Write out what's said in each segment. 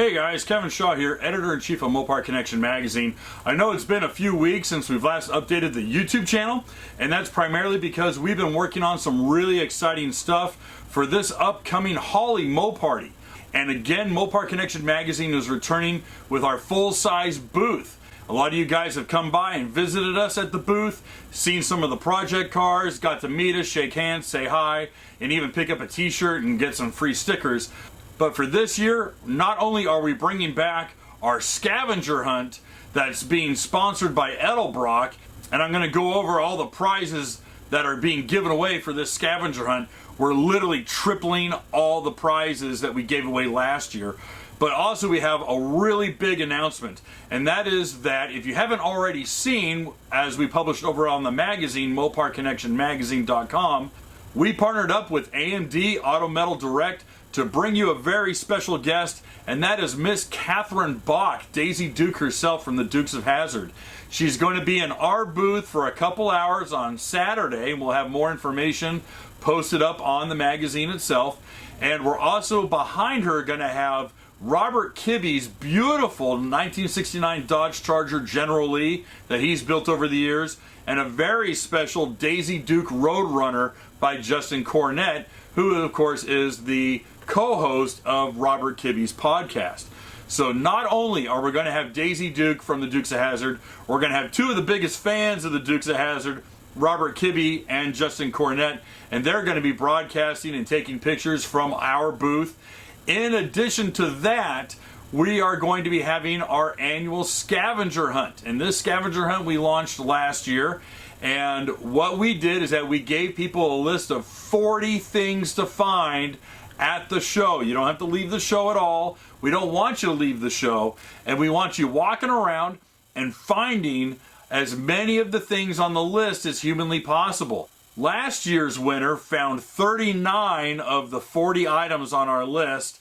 Hey guys, Kevin Shaw here, Editor-in-Chief of Mopar Connection Magazine. I know it's been a few weeks since we've last updated the YouTube channel, and that's primarily because we've been working on some really exciting stuff for this upcoming Holley MoParty. And again, Mopar Connection Magazine is returning with our full-size booth. A lot of you guys have come by and visited us at the booth, seen some of the project cars, got to meet us, shake hands, say hi, and even pick up a t-shirt and get some free stickers. But for this year, not only are we bringing back our scavenger hunt that's being sponsored by Edelbrock, and I'm going to go over all the prizes that are being given away for this scavenger hunt. We're literally tripling all the prizes that we gave away last year. But also we have a really big announcement, and that is that if you haven't already seen, as we published over on the magazine, moparconnectionmagazine.com, we partnered up with AMD Auto Metal Direct to bring you a very special guest, and that is Miss Catherine Bach, Daisy Duke herself from the Dukes of Hazzard. She's going to be in our booth for a couple hours on Saturday, and we'll have more information posted up on the magazine itself. And we're also behind her going to have Robert Kibbe's beautiful 1969 Dodge Charger General Lee that he's built over the years, and a very special Daisy Duke Roadrunner by Justin Cornett, who of course is the co-host of Robert Kibbe's podcast. So not only are we going to have Daisy Duke from the Dukes of Hazzard, we're going to have two of the biggest fans of the Dukes of Hazzard, Robert Kibbe and Justin Cornett, and they're going to be broadcasting and taking pictures from our booth. In addition to that, we are going to be having our annual scavenger hunt. And this scavenger hunt we launched last year. And what we did is that we gave people a list of 40 things to find at the show. You don't have to leave the show at all. We don't want you to leave the show. And we want you walking around and finding as many of the things on the list as humanly possible. Last year's winner found 39 of the 40 items on our list,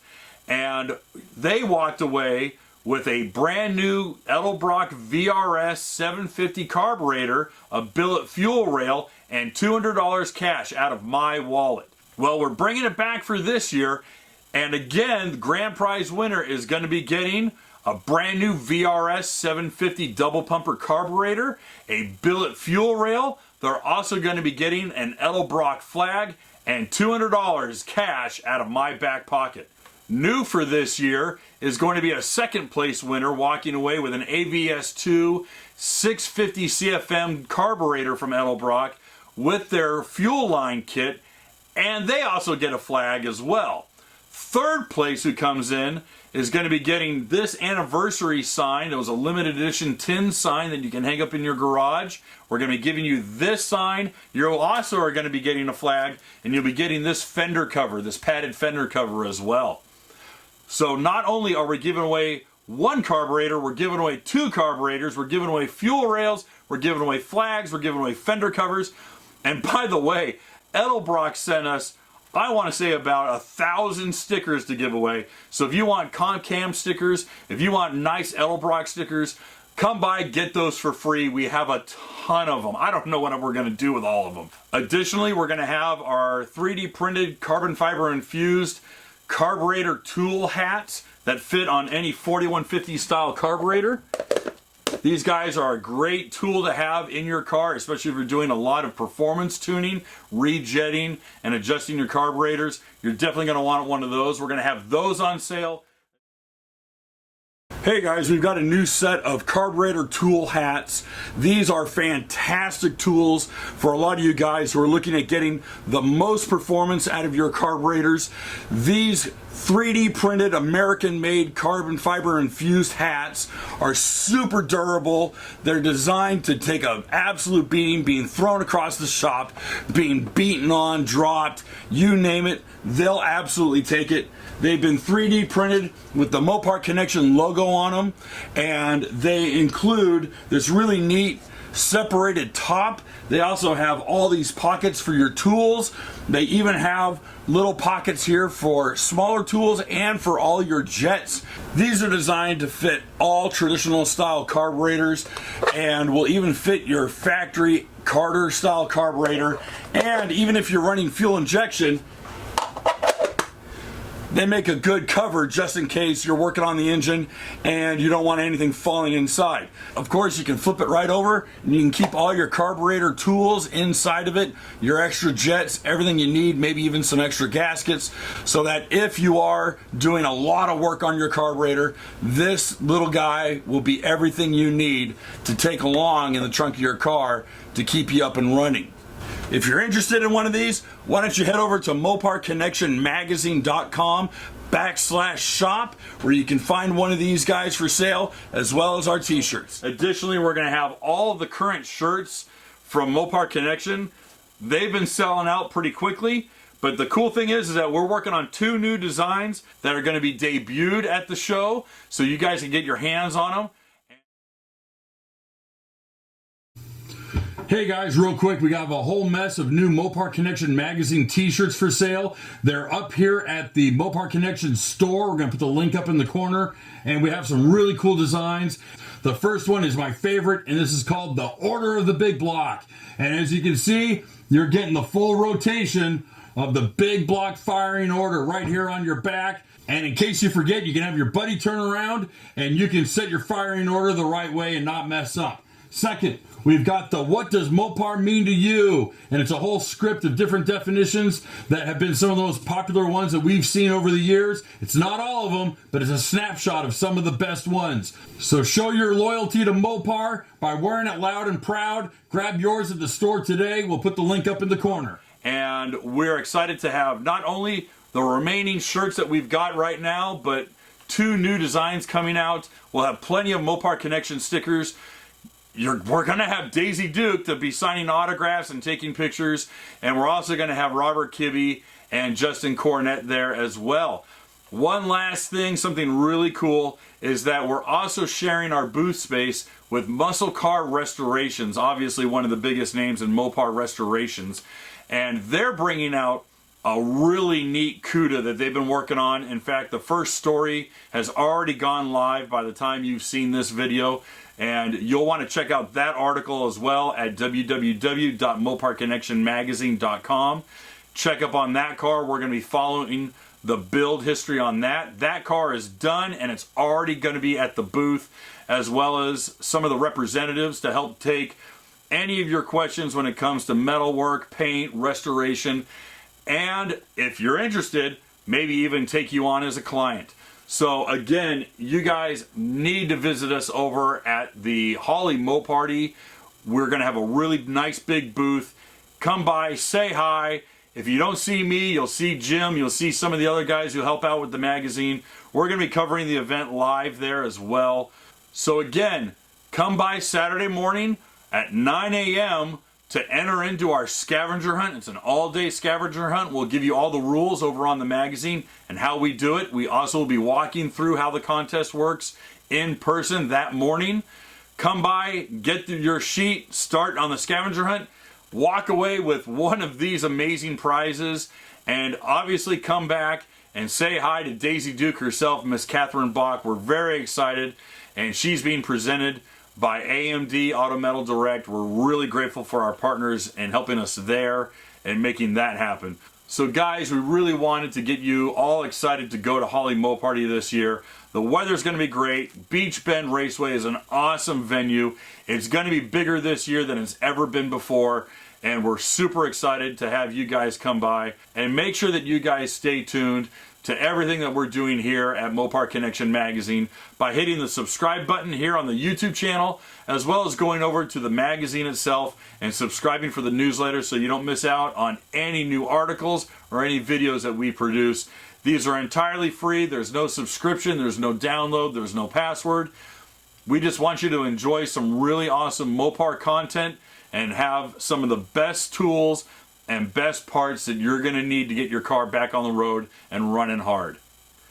and they walked away with a brand new Edelbrock VRS 750 carburetor, a billet fuel rail, and $200 cash out of my wallet. Well, we're bringing it back for this year, and again, the grand prize winner is going to be getting a brand new VRS 750 double pumper carburetor, a billet fuel rail. They're also going to be getting an Edelbrock flag and $200 cash out of my back pocket. New for this year is going to be a second place winner walking away with an AVS2 650 CFM carburetor from Edelbrock with their fuel line kit, and they also get a flag as well. Third place who comes in is going to be getting this anniversary sign. It was a limited edition tin sign that you can hang up in your garage. We're going to be giving you this sign. You also are going to be getting a flag, and you'll be getting this fender cover, this padded fender cover as well. So not only are we giving away one carburetor, we're giving away two carburetors, we're giving away fuel rails, we're giving away flags, we're giving away fender covers. And by the way, Edelbrock sent us, I want to say, about 1,000 stickers to give away. So if you want Concam stickers, if you want nice Edelbrock stickers, come by, get those for free. We have a ton of them. I don't know what we're going to do with all of them. Additionally, we're going to have our 3D printed carbon fiber infused carburetor tool hats that fit on any 4150 style carburetor. These guys are a great tool to have in your car, especially if you're doing a lot of performance tuning, rejetting, and adjusting your carburetors. You're definitely going to want one of those. We're going to have those on sale. Hey guys, we've got a new set of carburetor tool hats. These are fantastic tools for a lot of you guys who are looking at getting the most performance out of your carburetors. These 3D printed American made carbon fiber infused hats are super durable. They're designed to take an absolute beating, being thrown across the shop, being beaten on, dropped, you name it, they'll absolutely take it. They've been 3D printed with the Mopar Connection logo on them, and they include this really neat separated top. They also have all these pockets for your tools. They even have little pockets here for smaller tools and for all your jets. These are designed to fit all traditional style carburetors and will even fit your factory Carter style carburetor. And even if you're running fuel injection, They make a good cover just in case you're working on the engine and you don't want anything falling inside. Of course, you can flip it right over and you can keep all your carburetor tools inside of it, your extra jets, everything you need, maybe even some extra gaskets, so that if you are doing a lot of work on your carburetor, this little guy will be everything you need to take along in the trunk of your car to keep you up and running. If you're interested in one of these, why don't you head over to moparconnectionmagazine.com/shop, where you can find one of these guys for sale, as well as our t-shirts. Additionally, we're going to have all of the current shirts from Mopar Connection. They've been selling out pretty quickly, but the cool thing is that we're working on 2 new designs that are going to be debuted at the show, so you guys can get your hands on them. Hey guys, real quick, we got a whole mess of new Mopar Connection Magazine t-shirts for sale. They're up here at the Mopar Connection store. We're going to put the link up in the corner, and we have some really cool designs. The first one is my favorite, and this is called the Order of the Big Block. And as you can see, you're getting the full rotation of the big block firing order right here on your back. And in case you forget, you can have your buddy turn around and you can set your firing order the right way and not mess up. Second, we've got the What Does Mopar Mean to You? And it's a whole script of different definitions that have been some of the most popular ones that we've seen over the years. It's not all of them, but it's a snapshot of some of the best ones. So show your loyalty to Mopar by wearing it loud and proud. Grab yours at the store today. We'll put the link up in the corner. And we're excited to have not only the remaining shirts that we've got right now, but 2 new designs coming out. We'll have plenty of Mopar Connection stickers. We're going to have Daisy Duke to be signing autographs and taking pictures, and we're also going to have Robert Kibbe and Justin Cornett there as well. One last thing, something really cool, is that we're also sharing our booth space with Muscle Car Restorations, obviously one of the biggest names in Mopar restorations, and they're bringing out a really neat CUDA that they've been working on. In fact, the first story has already gone live by the time you've seen this video, and you'll want to check out that article as well at www.moparconnectionmagazine.com. Check up on that car. We're going to be following the build history on that. That car is done, and it's already going to be at the booth, as well as some of the representatives to help take any of your questions when it comes to metalwork, paint, restoration, and if you're interested, maybe even take you on as a client. So again, you guys need to visit us over at the Holley MoParty. We're going to have a really nice big booth. Come by, say hi. If you don't see me, you'll see Jim. You'll see some of the other guys who help out with the magazine. We're going to be covering the event live there as well. So again, come by Saturday morning at 9 a.m. to enter into our scavenger hunt. It's an all-day scavenger hunt. We'll give you all the rules over on the magazine and how we do it. We also will be walking through how the contest works in person that morning. Come by, get your sheet, start on the scavenger hunt, walk away with one of these amazing prizes, and obviously come back and say hi to Daisy Duke herself, Miss Catherine Bach. We're very excited, and she's being presented by AMD Auto Metal Direct. We're really grateful for our partners and helping us there and making that happen. So guys, we really wanted to get you all excited to go to Holley MoParty this year. The weather's going to be great. Beach Bend Raceway is an awesome venue. It's going to be bigger this year than it's ever been before, and we're super excited to have you guys come by. And make sure that you guys stay tuned to everything that we're doing here at Mopar Connection Magazine by hitting the subscribe button here on the YouTube channel, as well as going over to the magazine itself and subscribing for the newsletter so you don't miss out on any new articles or any videos that we produce. These are entirely free. There's no subscription, there's no download, there's no password. We just want you to enjoy some really awesome Mopar content and have some of the best tools and best parts that you're going to need to get your car back on the road and running hard.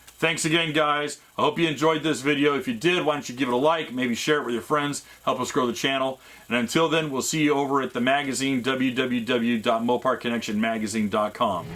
Thanks again, guys. I hope you enjoyed this video. If you did, why don't you give it a like, maybe share it with your friends, help us grow the channel. And until then, we'll see you over at the magazine, www.moparconnectionmagazine.com.